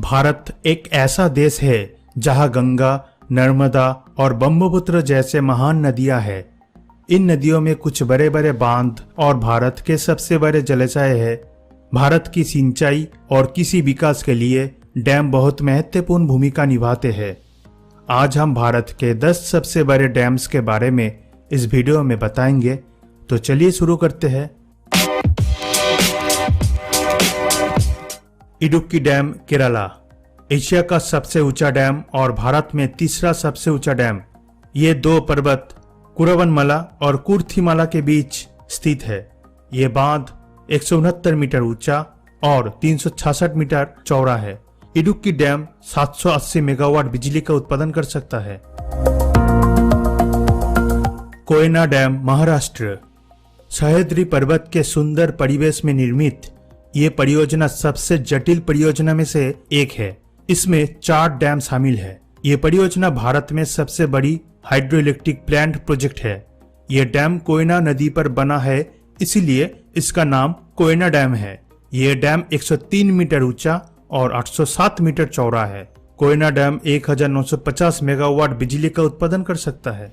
भारत एक ऐसा देश है जहां गंगा, नर्मदा और ब्रह्मपुत्र जैसे महान नदियां हैं। इन नदियों में कुछ बड़े बड़े बांध और भारत के सबसे बड़े जलाशय है। भारत की सिंचाई और किसी विकास के लिए डैम बहुत महत्वपूर्ण भूमिका निभाते हैं। आज हम भारत के 10 सबसे बड़े डैम्स के बारे में इस वीडियो में बताएंगे, तो चलिए शुरू करते हैं। इडुक्की डैम केरला, एशिया का सबसे ऊंचा डैम और भारत में तीसरा सबसे ऊंचा डैम। ये दो पर्वत कुरवनमला और कुर्थिमाला के बीच स्थित है। ये बांध 169 मीटर ऊंचा और 366 मीटर चौड़ा है। इडुक्की डैम 780 मेगावाट बिजली का उत्पादन कर सकता है। कोयना डैम, महाराष्ट्र, सह्याद्री पर्वत के सुंदर परिवेश में निर्मित ये परियोजना सबसे जटिल परियोजना में से एक है। इसमें 4 डैम शामिल है। ये परियोजना भारत में सबसे बड़ी हाइड्रो इलेक्ट्रिक प्लांट प्रोजेक्ट है। ये डैम कोयना नदी पर बना है, इसीलिए इसका नाम कोयना डैम है। ये डैम 103 मीटर ऊंचा और 807 मीटर चौड़ा है। कोयना डैम 1950 मेगावाट बिजली का उत्पादन कर सकता है।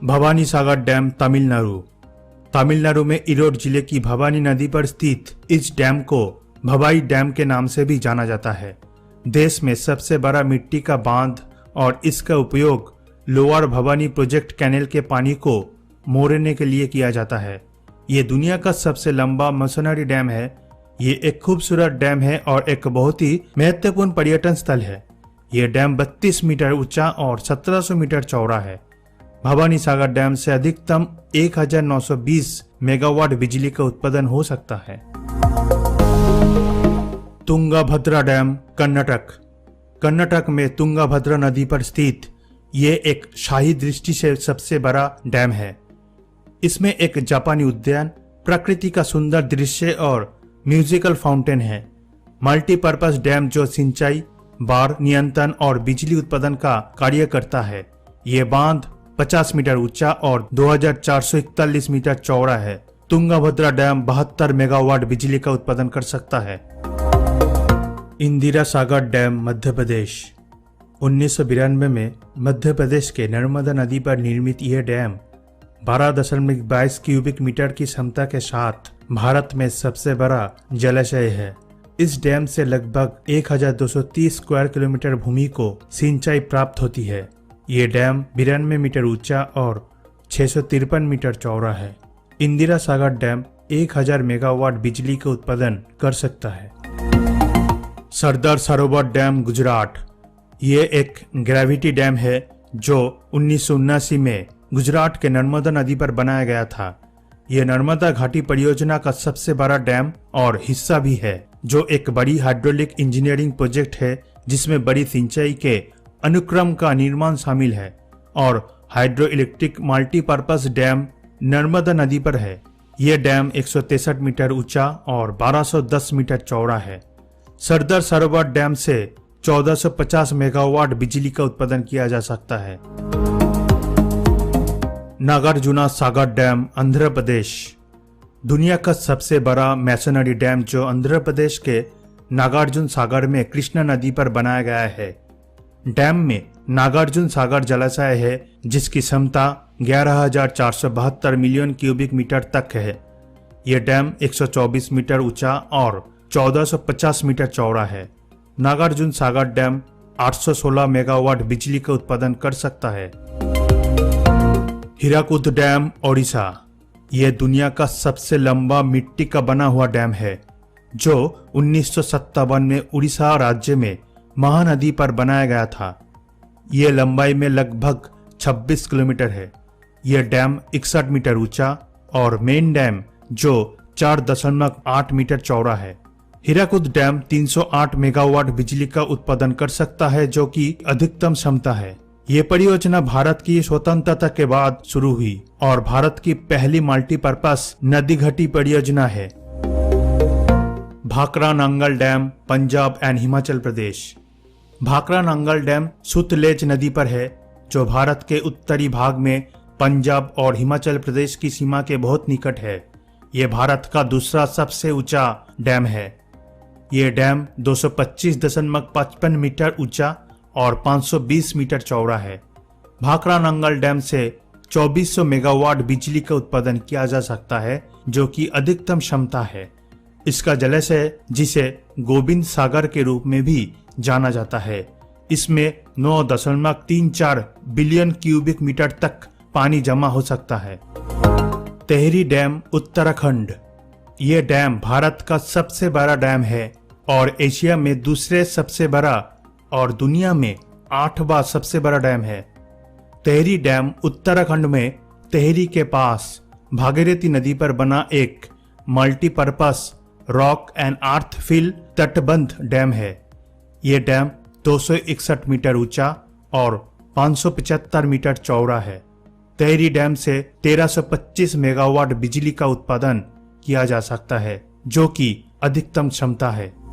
भवानी सागर डैम, तमिलनाडु में इरोड जिले की भवानी नदी पर स्थित इस डैम को भवाई डैम के नाम से भी जाना जाता है। देश में सबसे बड़ा मिट्टी का बांध और इसका उपयोग लोअर भवानी प्रोजेक्ट कैनेल के पानी को मोड़ने के लिए किया जाता है। ये दुनिया का सबसे लंबा मशीनरी डैम है। ये एक खूबसूरत डैम है और एक बहुत ही महत्वपूर्ण पर्यटन स्थल है। ये डैम 32 मीटर ऊंचा और 1700 मीटर चौड़ा है। भवानी सागर डैम से अधिकतम 1920 मेगावाट बिजली का उत्पादन हो सकता है। तुंगभद्रा डैम, कर्नाटक में तुंगभद्रा नदी पर स्थित ये एक शाही दृष्टि से सबसे बड़ा डैम है। इसमें एक जापानी उद्यान, प्रकृति का सुंदर दृश्य और म्यूजिकल फाउंटेन है। मल्टीपर्पज डैम जो सिंचाई, बाढ़ नियंत्रण और बिजली उत्पादन का कार्य करता है। ये बांध 50 मीटर ऊंचा और 2441 मीटर चौड़ा है। तुंगभद्रा डैम 72 मेगावाट बिजली का उत्पादन कर सकता है। इंदिरा सागर डैम, मध्य प्रदेश, 1992 में मध्य प्रदेश के नर्मदा नदी पर निर्मित यह डैम 12.22 क्यूबिक मीटर की क्षमता के साथ भारत में सबसे बड़ा जलाशय है। इस डैम से लगभग 1230 स्क्वायर किलोमीटर भूमि को सिंचाई प्राप्त होती है। ये डैम 92 मीटर ऊंचा और 653 मीटर चौड़ा है। इंदिरा सागर डैम 1000 मेगावाट बिजली का उत्पादन कर सकता है। सरदार सरोवर डैम, गुजरात, ये एक ग्रेविटी डैम है जो 1979 में गुजरात के नर्मदा नदी पर बनाया गया था। यह नर्मदा घाटी परियोजना का सबसे बड़ा डैम और हिस्सा भी है, जो एक बड़ी हाइड्रोलिक इंजीनियरिंग प्रोजेक्ट है जिसमें बड़ी सिंचाई के अनुक्रम का निर्माण शामिल है और hydro electric multipurpose dam Narmada नदी पर है। यह डैम 163 मीटर ऊंचा और 1210 मीटर चौड़ा है। सरदार सरोवर डैम से 1450 मेगावाट बिजली का उत्पादन किया जा सकता है। नागार्जुना सागर डैम, आंध्र प्रदेश, दुनिया का सबसे बड़ा मैसनरी डैम जो आंध्र प्रदेश के नागार्जुन सागर में कृष्णा नदी पर बनाया गया है। डैम में नागार्जुन सागर जलाशय है जिसकी क्षमता 11,472 मिलियन क्यूबिक मीटर तक है। यह डैम 124 मीटर ऊंचा और 1450 मीटर चौड़ा है। नागार्जुन सागर डैम 816 मेगावाट बिजली का उत्पादन कर सकता है। हीराकुद डैम, ओडिशा, यह दुनिया का सबसे लंबा मिट्टी का बना हुआ डैम है जो 1957 में उड़ीसा राज्य में महानदी पर बनाया गया था। यह लंबाई में लगभग 26 किलोमीटर है। यह डैम 61 मीटर ऊंचा और मेन डैम जो 4.8 मीटर चौड़ा है। हीराकुद डैम 308 मेगावाट बिजली का उत्पादन कर सकता है, जो कि अधिकतम क्षमता है। ये परियोजना भारत की स्वतंत्रता के बाद शुरू हुई और भारत की पहली मल्टीपर्पज नदी घाटी परियोजना है। Bhakra Nangal dam, Punjab and Himachal Pradesh, Bhakra Nangal dam Sutlej नदी पर है जो भारत के उत्तरी भाग में पंजाब और हिमाचल प्रदेश की सीमा के बहुत निकट है। यह भारत का दूसरा सबसे ऊंचा डैम है। ये डैम 225.55 मीटर ऊंचा और 520 मीटर चौड़ा है। भाखड़ा नंगल डैम से 2400 मेगावाट बिजली का उत्पादन किया जा सकता है, जो कि अधिकतम क्षमता है। इसका जलाशय, जिसे गोविंद सागर के रूप में भी जाना जाता है, इसमें 9.34 बिलियन क्यूबिक मीटर तक पानी जमा हो सकता है। टेहरी डैम उत्तराखंड। ये डैम भारत का सबसे बड़ा डैम है और एशिया में दूसरे सबसे बड़ा और दुनिया में 8वां सबसे बड़ा डैम है। टेहरी डैम उत्तराखंड में टेहरी के पास भागीरथी नदी पर बना एक multipurpose rock and earth fill तटबंध डैम है। ये डैम 261 मीटर ऊंचा और 575 मीटर चौड़ा है। टेहरी डैम से 1325 मेगावाट बिजली का उत्पादन किया जा सकता है, जो कि अधिकतम क्षमता है।